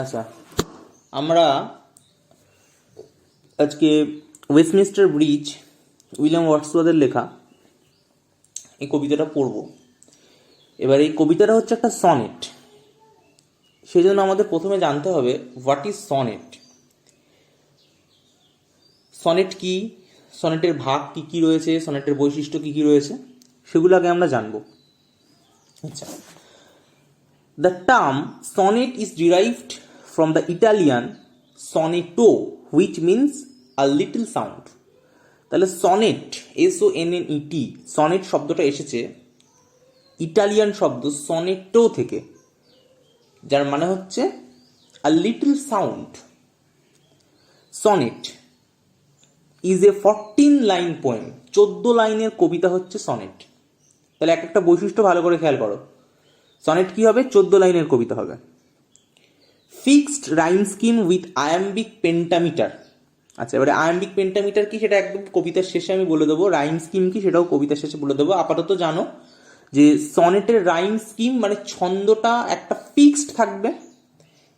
আচ্ছা, আমরা আজকে ওয়েস্টমিনস্টার ব্রিজ উইলিয়াম ওয়ার্ডসওয়ার্থের লেখা এই কবিতাটা পড়ব। এবার এই কবিতাটা হচ্ছে একটা সনেট, সেই জন্য আমাদের প্রথমে জানতে হবে হোয়াট ইজ সনেট। সনেট কি, সনেটের ভাগ কি কি রয়েছে, সনেটের বৈশিষ্ট্য কি কি রয়েছে, সেগুলো আগে আমরা জানবো। আচ্ছা, the term sonnet is derived from the Italian sonetto, which means a little sound. তাহলে সনেট, SONNET, সনেট শব্দটা এসেছে ইটালিয়ান শব্দ সনেটো থেকে, যার মানে হচ্ছে a little sound. Sonnet is a 14 line poem, 14 লাইনের কবিতা হচ্ছে সনেট। তাহলে এক একটা বৈশিষ্ট্য ভালো করে খেয়াল করো। সনেট কি হবে? 14 লাইনের কবিতা হবে। Fixed rhyme scheme with iambic pentameter. আচ্ছা, এবারে আয়াম্বিক পেন্টামিটার কি সেটা একদম কবিতার শেষে আমি বলে দেবো। রাইম স্কিম কি সেটাও কবিতার শেষে বলে দেবো। আপাতত জানো যে সনেটের রাইম স্কিম মানে ছন্দটা একটা ফিক্সড থাকবে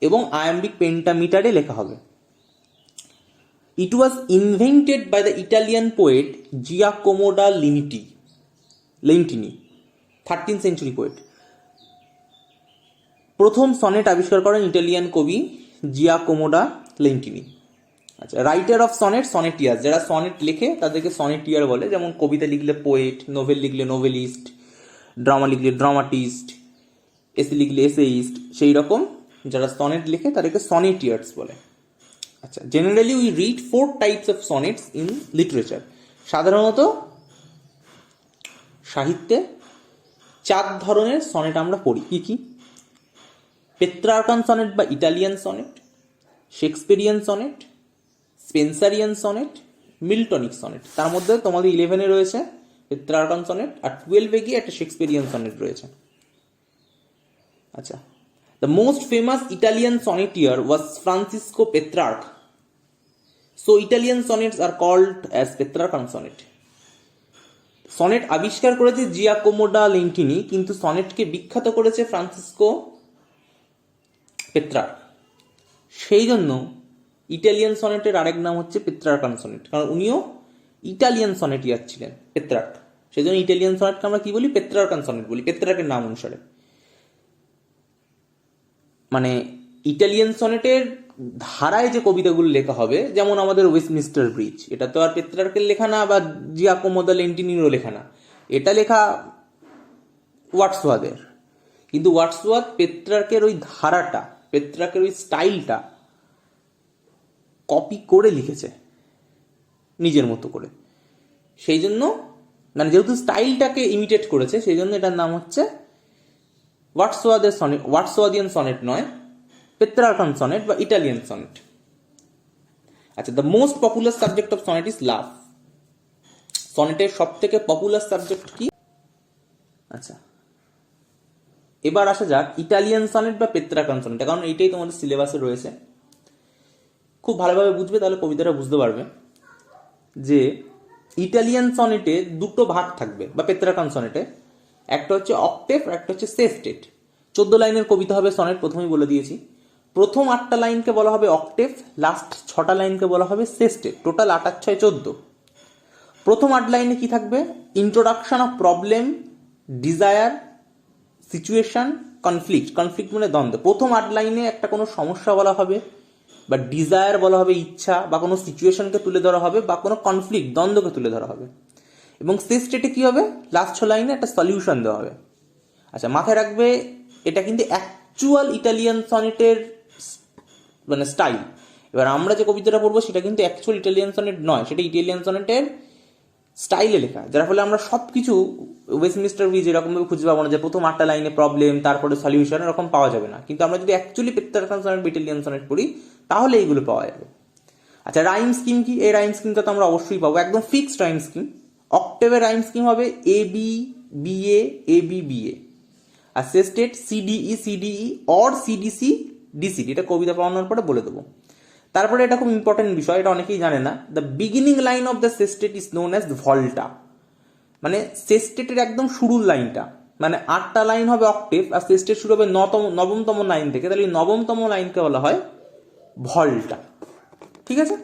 এবং আয়াম্বিক পেন্টামিটারে লেখা হবে। It was invented by the Italian poet Giacomo da Lentini, 13th century poet. প্রথম সনেট আবিষ্কার করেন ইটালিয়ান কবি জিয়াকোমো ডা লেন্টিনি। আচ্ছা, রাইটার অফ সনেট সনেটিয়ার, যারা সনেট লেখে তাদেরকে সনেটিয়ার বলে। যেমন কবিতা লিখলে পোয়েট, নোভেল লিখলে নোভেলিস্ট, ড্রামা লিখলে ড্রামাটিস্ট, এসে লিখলে এসেইস্ট, সেই রকম যারা সনেট লেখে তাদেরকে সনেটিয়ার্স বলে। আচ্ছা, generally we read 4 types of sonnets in literature. সাধারণত সাহিত্যে 4 ধরনের সনেট আমরা পড়ি। কি কি? পেত্রার্কান সনেট বা Italian sonnet, Shakespearean sonnet, Spenserian sonnet, Miltonic sonnet. তার মধ্যে তোমাদের 11-এ রয়েছে পেত্রার্কান সনেট, আর 12-এ গিয়ে একটা শেক্সপিয়ারিয়ান সনেট রয়েছে। আচ্ছা, the most famous Italian sonneteer was Francesco Petrarch, so Italian sonnets are called as Petrarchan sonnet. Sonnet আবিষ্কার করেছে জিয়াকোমো ডা লেন্টিনি, কিন্তু সনেটকে বিখ্যাত করেছে ফ্রান্সিসকো পেত্রার্ক। সেই জন্য ইটালিয়ান সনেটের আরেক নাম হচ্ছে পেত্রার্কান সনেট, কারণ উনিও ইটালিয়ান সনেটিয়ার ছিলেন পেত্রার্ক। সেই জন্য ইটালিয়ান সনেটকে আমরা কি বলি? পেত্রার্কান সনেট বলি, পেত্রার্কের নাম অনুসারে। মানে ইটালিয়ান সনেটের ধারায় যে কবিতাগুলো লেখা হবে, যেমন আমাদের ওয়েস্টমিনস্টার ব্রিজ, এটা তো আর পেত্রার্কের লেখা না বা জিয়াকোমো ডা লেন্টিনিরও লেখা না, এটা লেখা ওয়ার্ডসওয়ার্থের। কিন্তু ওয়ার্ডসওয়ার্থ পেত্রার্কের ওই ধারাটা, পেত্রার্কের ওই স্টাইলটা কপি করে লিখেছে নিজের মতো করে। সেই জন্য মানে যেহেতু স্টাইলটাকে ইমিটেট করেছে, সেই জন্য এটার নাম হচ্ছে ওয়ার্ডসওয়ার্থের সনেট। ওয়ার্ডসওয়ার্থিয়ান সনেট নয়, পেত্রার্কান সনেট বা ইটালিয়ান সনেট। আচ্ছা, the most popular subject of sonnet is love. সনেটের সব থেকে পপুলার সাবজেক্ট কি? আচ্ছা, এবার আসা যাক ইটালিয়ান সনেট বা পেত্রার্কান সনেট, কারণ এইটাই তোমাদের সিলেবাসে রয়েছে। খুব ভালোভাবে বুঝবে, তাহলে কবিতাটা বুঝতে পারবে যে ইটালিয়ান সনেটে 2টো ভাগ থাকবে, বা পেত্রার্কান সনেটে একটা হচ্ছে অক্টেভ আর একটা হচ্ছে সেস্টেট। 14 লাইনের কবিতা হবে সনেট, প্রথমেই বলে দিয়েছি। প্রথম 8টা লাইনকে বলা হবে অক্টেভ, লাস্ট 6টা লাইনকে বলা হবে সেস্টেট। টোটাল 8 আর 6 14। প্রথম 8 লাইনে কি থাকবে? Introduction of problem, desire, situation, conflict. Conflict মানে দ্বন্দ্ব। প্রথম 8 লাইনে একটা কোনো সমস্যা বলা হবে, বা ডিজায়ার বলা হবে ইচ্ছা, বা কোনো সিচুয়েশনকে তুলে ধরা হবে, বা কোনো কনফ্লিক্ট দ্বন্দ্বকে তুলে ধরা হবে। এবং শেষ স্টেটে কি হবে? লাস্ট 6 লাইনে একটা সলিউশন দেওয়া হবে। আচ্ছা, মাথায় রাখবে এটা কিন্তু অ্যাকচুয়াল ইটালিয়ান সনেটের মানে স্টাইল। এবার আমরা যে কবিতাটা পড়বো সেটা কিন্তু অ্যাকচুয়াল ইটালিয়ান সনেট নয়, সেটা ইটালিয়ান সনেটের স্টাইলে লেখা, যার ফলে আমরা সব কিছু ওয়েস্টমিনস্টার ব্রিজ এরকমভাবে খুঁজে পাবো না যে প্রথম 8টা লাইনে প্রবলেম তারপরে সলিউশন, এরকম পাওয়া যাবে না। কিন্তু আমরা যদি অ্যাকচুয়ালি পেত্রার্কান সনেট বা ইটালিয়ান সনেট পড়ি তাহলে এইগুলো পাওয়া যাবে। আচ্ছা, রাইম স্কিম কি? এই রাইম স্কিমটা তো আমরা অবশ্যই পাবো, একদম ফিক্সড রাইম স্কিম। অক্টেভের রাইম স্কিম হবে A B B A B B A, আর sestet CDE CDE or CDC DCD. এটা কবিতা পড়ানোর পরে বলে দেবো। তারপরে এটা খুব ইম্পর্টেন্ট বিষয়, এটা অনেকেই জানে না। The beginning line of the sestet is known as volta, মানে সেস্টেটের একদম শুরুর লাইনটা মানে 8টা লাইন হবে অক্টেভ, আর সেস্টেট শুরু হবে নবমতম লাইন থেকে, তাহলে এই নবমতম লাইনকে বলা হয় ভল্টা। ঠিক আছে।